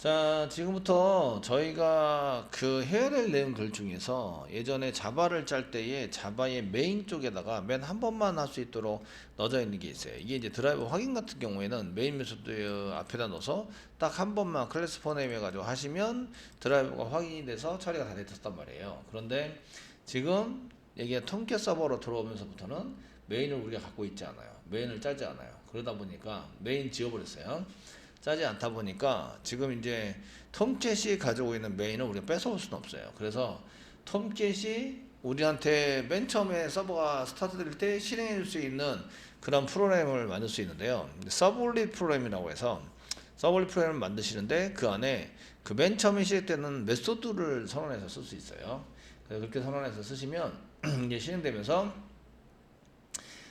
자, 지금부터 저희가 해야 될 내용들 중에서 예전에 자바를 짤 때에 자바의 메인 쪽에다가 맨 한 번만 할 수 있도록 넣어져 있는 게 있어요. 이게 이제 드라이버 확인 같은 경우에는 메인 메소드 앞에다 넣어서 딱 한 번만 클래스 포네임 해가지고 하시면 드라이버가 확인이 돼서 처리가 다 됐었단 말이에요. 그런데 지금 이게 톰캣 서버로 들어오면서부터는 메인을 우리가 갖고 있지 않아요. 메인을 짜지 않아요. 그러다 보니까 메인 지워버렸어요. 짜지 않다 보니까 지금 이제 톰캣이 가지고 있는 메인을 우리가 뺏어올 수는 없어요. 그래서 톰캣이 우리한테 맨 처음에 서버가 스타트 될 때 실행해 줄 수 있는 그런 프로그램을 만들 수 있는데요. 서블릿 프로그램이라고 해서 서블릿 프로그램을 만드시는데 그 안에 그 맨 처음에 시작되는 메소드를 선언해서 쓸 수 있어요. 그래서 그렇게 선언해서 쓰시면 이제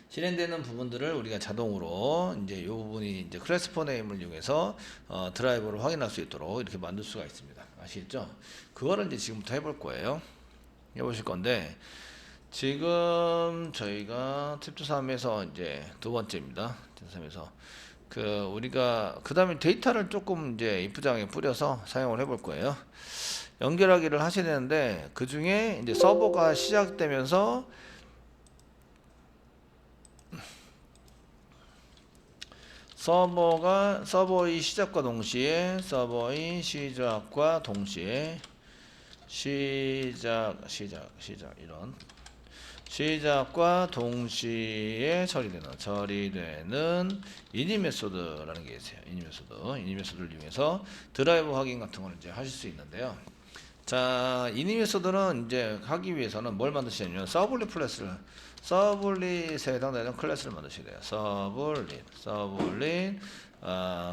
실행되는 부분들을 우리가 자동으로 이제 이 부분이 이제 클래스 네임을 이용해서 드라이버를 확인할 수 있도록 이렇게 만들 수가 있습니다. 아시겠죠? 그거를 이제 지금부터 해볼 거예요. 해보실 건데 지금 저희가 팁2 3에서 이제 두 번째입니다. 팁2 3에서 우리가 그 다음에 데이터를 조금 이제 if장에 뿌려서 사용을 해볼 거예요. 연결하기를 하셔야 되는데 그 중에 이제 서버가 시작되면서 서버의 시작과 동시에 이런 시작과 동시에 처리되는 이니 메소드라는 게 있어요. 이니 메소드를 이용해서 드라이버 확인 같은 거를 이제 하실 수 있는데요. 자, 이니 메소드는 이제 하기 위해서는 뭘 만드시냐면 서블릿에 해당되는 클래스를 만드셔야 돼요. 서블릿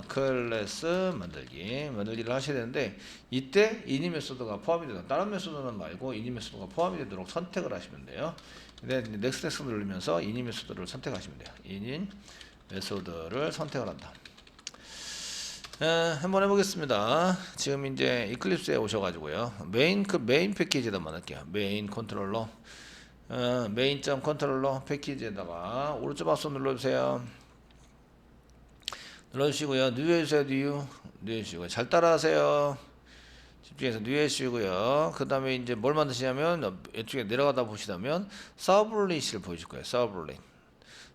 클래스 만들기를 하셔야 되는데 이때 이니 메소드가 포함이 되는 다른 메소드는 말고 이니 메소드가 포함이 되도록 선택을 하시면 돼요. 근데 넥스트 누르면서 이니 메소드를 선택하시면 돼요. 이니 메소드를 선택을 한다. 한번 해보겠습니다. 지금 이제 이클립스에 오셔가지고요. 메인 패키지에다 만들게요. 메인 컨트롤러 패키지에다가 오른쪽 마우스 눌러주세요. 눌러주시고요. 뉴 해주시고요. 잘 따라하세요. 집중해서 뉴 해주시고요. 그 다음에 이제 뭘 만드시냐면 이쪽에 내려가다 보시다면 서블릿을 보여줄 거예요.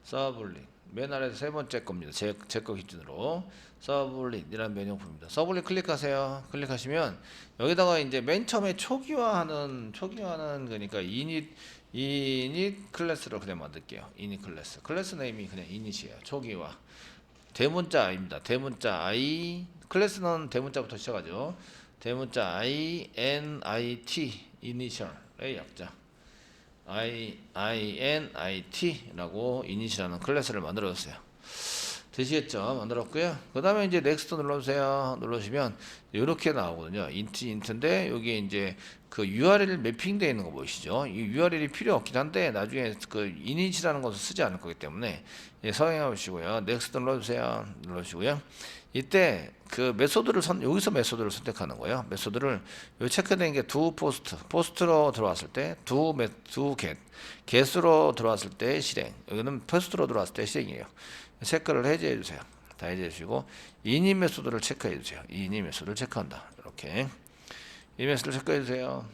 서블릿. 맨 아래에서 세 번째 겁니다. 제 거 기준으로 서블릿이라는 메뉴표입니다. 서블릿 클릭하세요. 클릭하시면 여기다가 이제 맨 처음에 초기화하는 그러니까 이닛 클래스로 그냥 만들게요. 이닛 클래스 네임이 그냥 이닛이에요. 초기화. 대문자 I입니다. 대문자 I 클래스는 대문자부터 시작하죠. 대문자 I N I T 이니셜의 약자. INIT라고 이닛이라는 클래스를 만들어줬어요. 되시겠죠? 만들었고요. 그 다음에 이제 넥스트 눌러주세요. 눌러주시면 이렇게 나오거든요. 인트인데 여기에 이제 그 URL 매핑되어 있는 거 보이시죠? 이 URL이 필요 없긴 한데 나중에 그 이닛이라는 것을 쓰지 않을 거기 때문에 서행해 보시고요. 넥스트 눌러주세요. 눌러주시고요. 이때 그 메소드를 여기서 메소드를 선택하는 거예요. 메소드를 요 체크된 게 포스트로 들어왔을 때 get으로 들어왔을 때 실행. 여기는 포스트로 들어왔을 때 실행이에요. 체크를 해제해 주세요. 다 해제해 주시고 이니 메소드를 체크해 주세요. 이니 메소드를 체크한다. 이렇게 이 메소드를 체크해 주세요.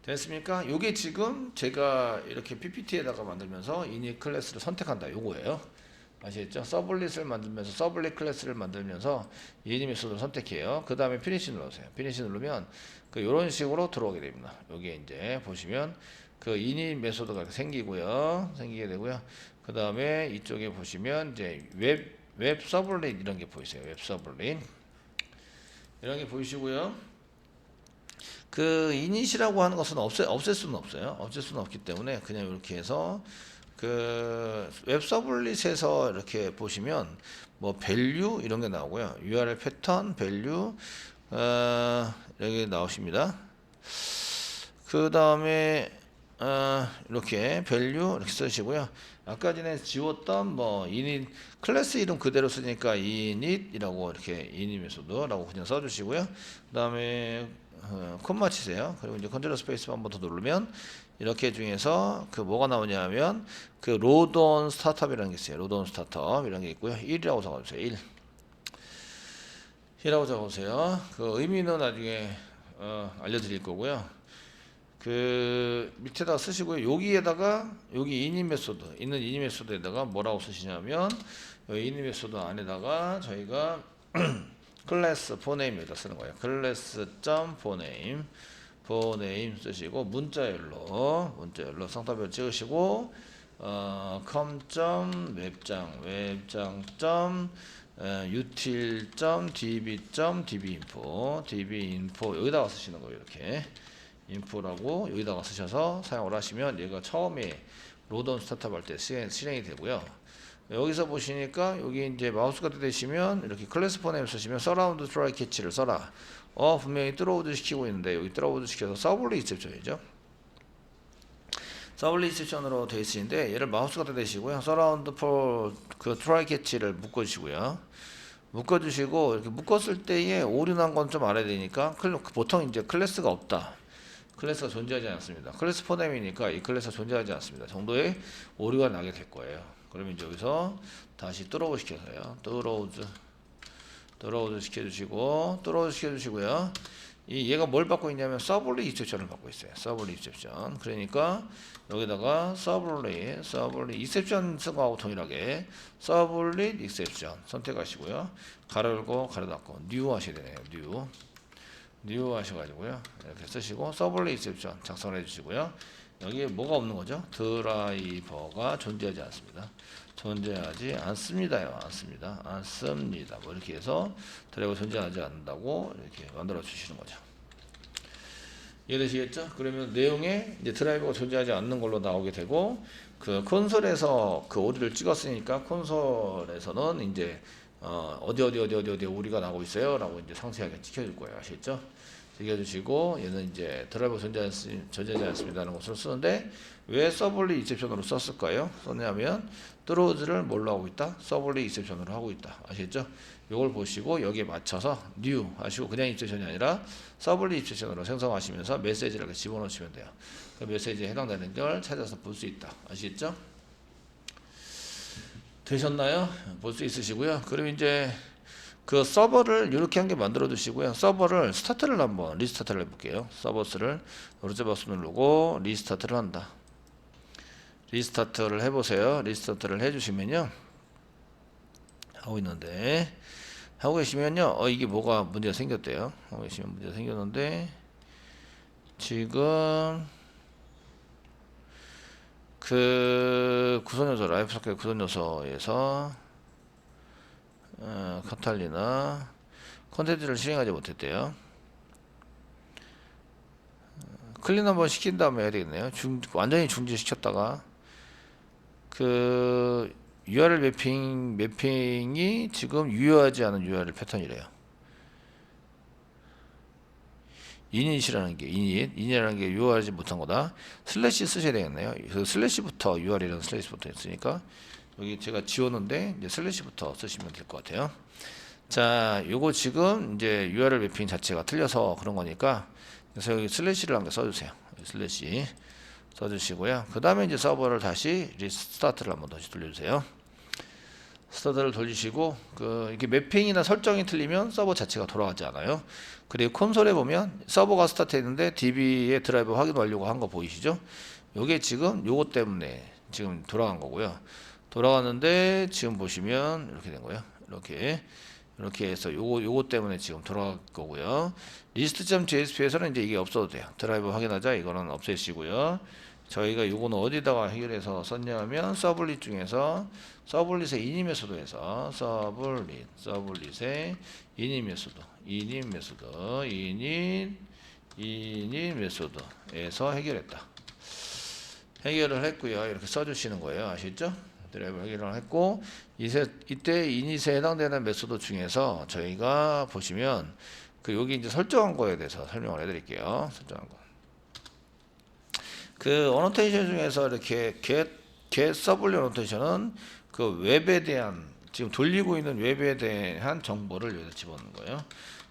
됐습니까? 요게 지금 제가 이렇게 PPT에다가 만들면서 이니 클래스를 선택한다. 요거예요. 아시겠죠? 서블릿을 만들면서 서블릿 클래스를 만들면서 이니 메소드를 선택해요. 그 다음에 피니시 눌러주세요. 피니시 누르면 이런 식으로 들어오게 됩니다. 여기에 이제 보시면 그 이니 메소드가 생기게 되고요. 그 다음에 이쪽에 보시면 이제 웹 서블릿 이런 게 보이세요. 웹 서블릿 이런 게 보이시고요. 그 이닛이라고 하는 것은 없앨 수는 없어요. 없앨 수는 없기 때문에 그냥 이렇게 해서 그 웹 서블릿에서 이렇게 보시면 뭐 밸류 이런 게 나오고요. URL 패턴 밸류 여기 나오십니다. 그 다음에 이렇게 밸류 이렇게 쓰시고요. 아까 전에 지웠던 뭐 init 클래스 이름 그대로 쓰니까 init이라고 이렇게 init 메소드라고 그냥 써주시고요. 그 다음에 콤마 치세요. 그리고 이제 컨트롤 스페이스 한 번 더 누르면 이렇게 중에서 그 뭐가 나오냐면 그 로드온 스타트업이라는 게 있어요. 로드온 스타트업 이런 게 있고요. 1이라고 적어주세요. 1. T라고 적어보세요. 그 의미는 나중에 알려드릴 거고요. 그 밑에다 쓰시고요. 여기에다가 여기 이니 메소드 있는 이니 메소드에다가 뭐라고 쓰시냐면 여기 이니 메소드 안에다가 저희가 클래스 포네임에다 쓰는 거예요. 클래스.포네임 포네임 쓰시고 문자열로 상따별 찍으시고 com.웹장 util.db.dbinfo 여기다가 쓰시는 거예요. 이렇게 info라고 여기다가 쓰셔서 사용을 하시면 얘가 처음에 로드온 스타트업 할 때 실행이 되고요. 여기서 보시니까 여기 이제 마우스가 되시면 이렇게 클래스 포네임 쓰시면 서라운드 트라이 캐치를 써라. 분명히 트로우드 시키고 있는데 여기 트로우드 시켜서 서블리 익셉션이죠. 서블리 익셉션으로 되어 있으신데 얘를 마우스가 되시고요. 서라운드 그 트라이 캐치를 묶어주시고요. 묶어주시고 이렇게 묶었을 때에 오류난 건 좀 알아야 되니까 보통 이제 클래스가 없다. 클래스가 존재하지 않습니다. 클래스 포네임이니까 이 클래스가 존재하지 않습니다. 정도의 오류가 나게 될 거예요. 그러면 이제 여기서 다시 뚜로우 시켜서요. 뚜로우즈 시켜주시고요. 얘가 뭘 받고 있냐면 서블리 익셉션을 받고 있어요. 서블리 익셉션. 그러니까 여기다가 서블리 익셉션 쓴 거하고 동일하게 서블리 익셉션 선택하시고요. 가로 열고 가로 닫고 뉴 하셔야 되네요. 뉴 하셔가지고요. 이렇게 쓰시고 서블리 익셉션 작성을 해주시고요. 여기에 뭐가 없는 거죠? 드라이버가 존재하지 않습니다. 존재하지 않습니다요. 않습니다. 뭐 이렇게 해서 드라이버 존재하지 않는다고 이렇게 만들어 주시는 거죠. 이해되시겠죠? 그러면 내용에 이제 드라이버가 존재하지 않는 걸로 나오게 되고 그 콘솔에서 그 오류를 찍었으니까 콘솔에서는 이제 어디 오류가 나오고 있어요라고 이제 상세하게 찍혀줄 거예요. 아시겠죠? 즐겨주시고 얘는 이제 드라이버 존재하지 않습니다라는 것을 쓰는데 왜 서블리 익셉션으로 썼을까요? 썼냐면 트로우즈를 뭘로 하고 있다? 서블리 익셉션으로 하고 있다. 아시겠죠? 요걸 보시고 여기에 맞춰서 뉴 하시고 그냥 익셉션이 아니라 서블리 익셉션으로 생성하시면서 메시지를 이렇게 집어넣으시면 돼요. 그 메시지에 해당되는 걸 찾아서 볼 수 있다. 아시겠죠? 되셨나요? 볼 수 있으시고요. 그럼 이제 그 서버를 이렇게 한 개 만들어 두시고요. 서버를 스타트를 한번 리스타트를 해볼게요. 서버스를 오른쪽 마우스 누르고 리스타트를 한다. 리스타트를 해보세요. 리스타트를 해주시면요. 하고 계시면요. 이게 뭐가 문제가 생겼대요. 하고 계시면 문제가 생겼는데 지금 그 구성요소 라이프 사켓 구성요소에서 카탈리나 콘텐츠를 실행하지 못했대요. 클린 한번 시킨 다음에 해야 되겠네요. 완전히 중지시켰다가 그 URL 매핑이 지금 유효하지 않은 URL 패턴이래요. init이라는 게 init이라는 게 유효하지 못한 거다. 슬래시 쓰셔야 되겠네요. 그 슬래시부터 URL이라는 슬래시부터 있으니까 여기 제가 지웠는데 이제 슬래시부터 쓰시면 될 것 같아요. 자, 요거 지금 이제 URL 매핑 자체가 틀려서 그런 거니까 그래서 여기 슬래시를 한 개 써주세요. 슬래시 써주시고요. 그 다음에 이제 서버를 다시 리스타트를 한번 다시 돌려주세요. 스타트를 돌리시고 이렇게 매핑이나 설정이 틀리면 서버 자체가 돌아가지 않아요. 그리고 콘솔에 보면 서버가 스타트했는데 DB의 드라이버 확인 완료가 한 거 보이시죠? 요게 지금 요거 때문에 지금 돌아간 거고요. 돌아갔는데 지금 보시면 이렇게 된 거예요. 이렇게 해서 요거 때문에 지금 돌아갈 거고요. list.jsp에서는 이제 이게 없어도 돼요. 드라이버 확인하자 이거는 없애시고요. 저희가 요거는 어디다가 해결해서 썼냐면 서블릿 중에서 서블릿의 이니 메소드에서 서블릿의 이니 메소드에서 해결을 했고요. 이렇게 써주시는 거예요. 아시죠? 드라이버 해결을 했고 이때 이닛에 해당되는 메소드 중에서 저희가 보시면 여기 이제 설정한 거에 대해서 설명을 해드릴게요. 설정한 거. 그 어노테이션 중에서 이렇게 get 서블릿 어노테이션은 그 웹에 대한 지금 돌리고 있는 웹에 대한 정보를 여기다 집어넣는 거예요.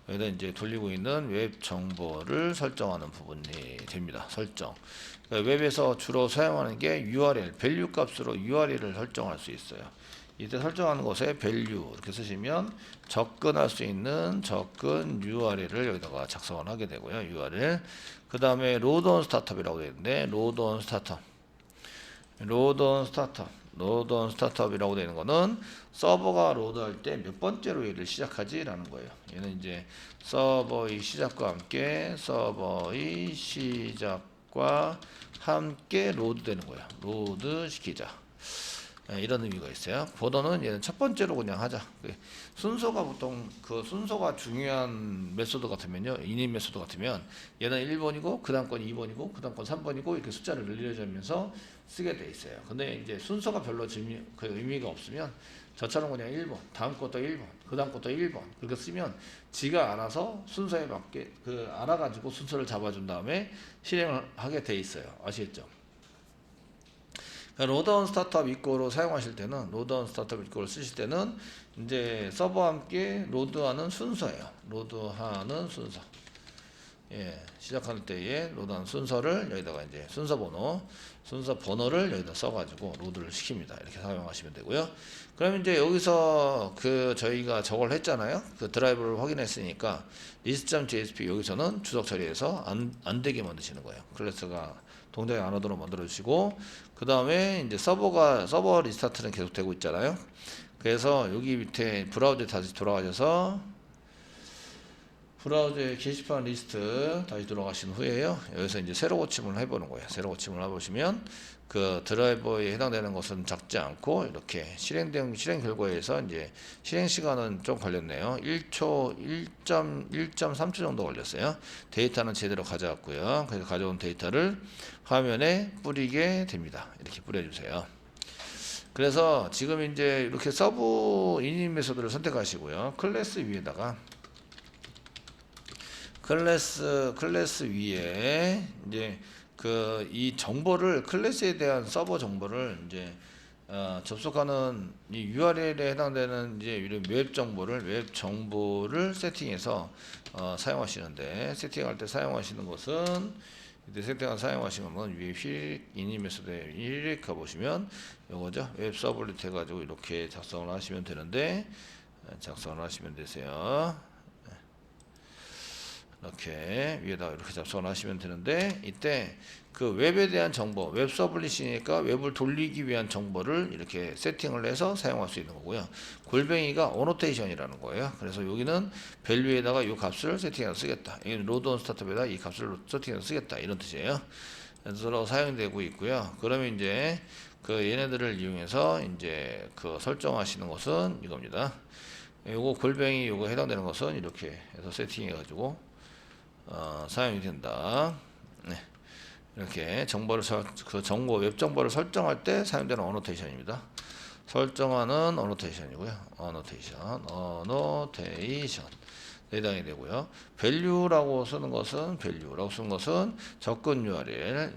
여기다 이제 돌리고 있는 웹 정보를 설정하는 부분이 됩니다. 설정. 그러니까 웹에서 주로 사용하는 게 URL, 밸류 값으로 URL을 설정할 수 있어요. 이때 설정하는 곳에 value 이렇게 쓰시면 접근할 수 있는 접근 URL을 여기다가 작성을 하게 되고요. URL. 그 다음에 load on startup이라고 되어 있는데 load on startup이라고 되는 거는 서버가 로드할 때 몇 번째로 얘를 시작하지라는 거예요. 얘는 이제 서버의 시작과 함께 로드되는 거예요. 로드 시키자. 이런 의미가 있어요. 보더는 얘는 첫 번째로 그냥 하자. 순서가 보통 그 순서가 중요한 메소드 같으면요. 이닛 메소드 같으면 얘는 1번이고 그 다음 건 2번이고 그 다음 건 3번이고 이렇게 숫자를 늘려주면서 쓰게 돼 있어요. 근데 이제 순서가 별로 그 의미가 없으면 저처럼 그냥 1번, 다음 것도 1번, 그 다음 것도 1번 그렇게 쓰면 지가 알아서 순서에 맞게 알아가지고 순서를 잡아준 다음에 실행을 하게 돼 있어요. 아시겠죠? 로드온 스타트업 이꼬로 사용하실 때는 로드온 스타트업 이꼬를 쓰실 때는 이제 서버와 함께 로드하는 순서예요. 로드하는 순서. 예, 시작할 때에 로드하는 순서를 여기다가 이제 순서 번호를 여기다 써가지고 로드를 시킵니다. 이렇게 사용하시면 되고요. 그럼 이제 여기서 저희가 저걸 했잖아요. 그 드라이브를 확인했으니까 list.jsp 여기서는 주석 처리해서 안 되게 만드시는 거예요. 클래스가 동작이 안 오도록 만들어 주시고 그 다음에 이제 서버 리스타트는 계속 되고 있잖아요. 그래서 여기 밑에 브라우저에 다시 돌아가셔서 브라우저의 게시판 리스트 다시 들어가신 후에요. 여기서 이제 새로 고침을 해보는 거예요. 새로 고침을 해보시면 그 드라이버에 해당되는 것은 작지 않고 이렇게 실행 결과에서 이제 실행 시간은 좀 걸렸네요. 1.3초 정도 걸렸어요. 데이터는 제대로 가져왔고요. 그래서 가져온 데이터를 화면에 뿌리게 됩니다. 이렇게 뿌려주세요. 그래서 지금 이제 이렇게 서브 이닛 메소드를 선택하시고요. 클래스 위에다가 클래스 위에 이제 이 정보를 클래스에 대한 서버 정보를 이제 접속하는 이 URL에 해당되는 이제 이런 웹 정보를 세팅해서 사용하시는데 세팅할 때 사용하시는 것은 이때 사용하시는 건 위에 이닛 메소드에 이렇게 가보시면 요거죠. 웹 서블릿 해가지고 이렇게 작성을 하시면 되는데 작성을 하시면 되세요. 이렇게 위에다가 이렇게 작성을 하시면 되는데 이때 그 웹에 대한 정보, 웹 서블릿이니까 웹을 돌리기 위한 정보를 이렇게 세팅을 해서 사용할 수 있는 거고요. 골뱅이가 어노테이션이라는 거예요. 그래서 여기는 밸류에다가 이 값을 세팅해서 쓰겠다. 여기는 로드 온 스타트업에다 이 값을 세팅해서 쓰겠다. 이런 뜻이에요. 그래서 사용되고 있고요. 그러면 이제 얘네들을 이용해서 이제 설정하시는 것은 이겁니다. 요거 골뱅이 요거 해당되는 것은 이렇게 해서 세팅해 가지고 사용이 된다. 네. 이렇게 정보를 웹 정보를 설정할 때 사용되는 어노테이션입니다. 설정하는 어노테이션이고요. 어노테이션 해당이 되고요. value라고 쓰는 것은 접근 URL,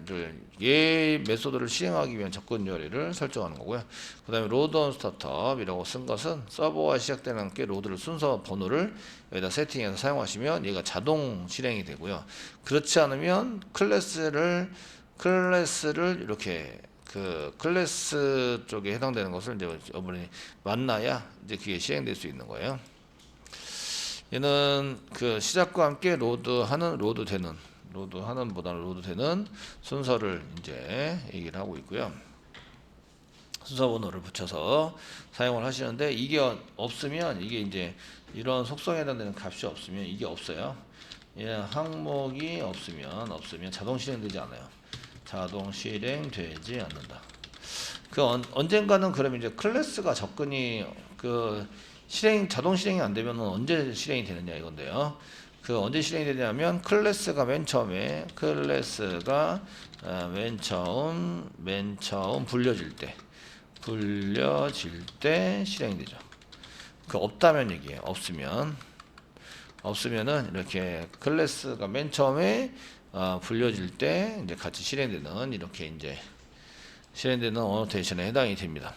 얘 메소드를 실행하기 위한 접근 URL을 설정하는 거고요. 그 다음에 load on startup이라고 쓴 것은 서버와 시작되는 함께 로드를 순서 번호를 여기다 세팅해서 사용하시면 얘가 자동 실행이 되고요. 그렇지 않으면 클래스를 이렇게 클래스 쪽에 해당되는 것을 이제 여러분이 만나야 이제 그게 실행될 수 있는 거예요. 얘는 시작과 함께 로드하는 순서를 이제 얘기를 하고 있고요. 순서 번호를 붙여서 사용을 하시는데 이게 없으면 이게 이제 이런 속성에 해당되는 값이 없으면 이게 없어요. 항목이 없으면 자동 실행되지 않아요. 자동 실행되지 않는다. 언젠가는 그러면 이제 클래스가 접근이 자동 실행이 안 되면 언제 실행이 되느냐 이건데요. 언제 실행이 되냐면 클래스가 맨 처음 불려질 때 실행되죠. 없다면 얘기예요. 없으면은 이렇게 클래스가 맨 처음에 불려질 때 이제 같이 실행되는 이렇게 이제 실행되는 어노테이션에 해당이 됩니다.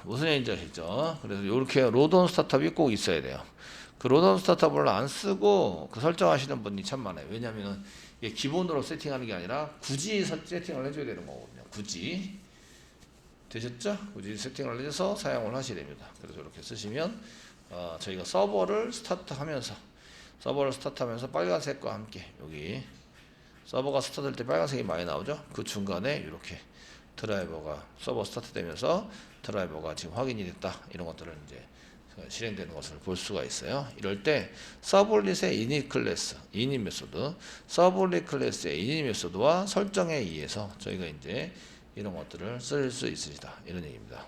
무슨 얘기인지 아시죠? 그래서 이렇게 로드온 스타트업이 꼭 있어야 돼요. 로드온 스타트업을 안 쓰고 설정하시는 분이 참 많아요. 왜냐하면 이게 기본으로 세팅하는 게 아니라 굳이 세팅을 해줘야 되는 거거든요. 굳이 되셨죠? 굳이 세팅을 해서 사용을 하셔야 됩니다. 그래서 이렇게 쓰시면 저희가 서버를 스타트하면서 빨간색과 함께 여기 서버가 스타트할 때 빨간색이 많이 나오죠? 그 중간에 이렇게 드라이버가 서버 스타트 되면서 드라이버가 지금 확인이 됐다. 이런 것들을 이제 실행되는 것을 볼 수가 있어요. 이럴 때 서블릿의 이닛 클래스, 이닛 메소드, 서블릿 클래스의 이닛 메소드와 설정에 의해서 저희가 이제 이런 것들을 쓸 수 있으시다. 이런 얘기입니다.